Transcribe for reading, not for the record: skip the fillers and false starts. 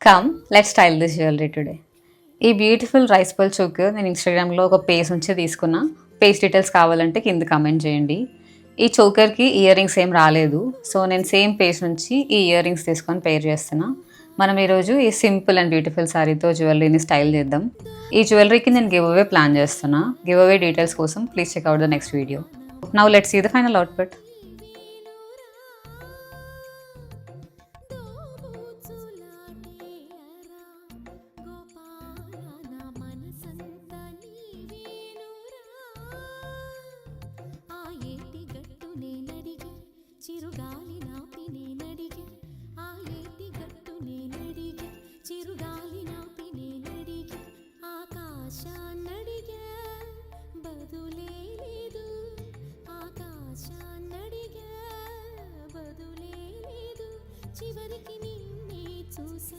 Come let's style this jewellery today. ఈ beautiful rice పల్ choke నేను ఇన్స్టాగ్రామ్లో ఒక పేజ్ నుంచి తీసుకున్నా. పేజ్ డీటెయిల్స్ కావాలంటే కింద కమెంట్ చేయండి. ఈ చోకర్కి ఇయర్ రింగ్స్ ఏం రాలేదు, సో నేను సేమ్ పేజ్ నుంచి ఈ ఇయర్ రింగ్స్ తీసుకొని పేర్ చేస్తున్నా. మనం ఈరోజు ఈ సింపుల్ అండ్ బ్యూటిఫుల్ శారీతో జ్యువెలరీని స్టైల్ చేద్దాం. ఈ జ్యువెలరీకి నేను గివ్ అవే ప్లాన్ చేస్తున్నా. గివ్ అవే డీటెయిల్స్ కోసం please check out the next video. Now let's see the final output. చిరుగాలి నాపి నేనడిగే ఆ ఏటి గట్టు నేనడిగే చిరుగాలి నాపి నేనడిగే ఆకాశాన్నడిగే బదులే లేదు ఆకాశాన్నడిగే బదులే లేదు చివరికి నిన్నే చూసా.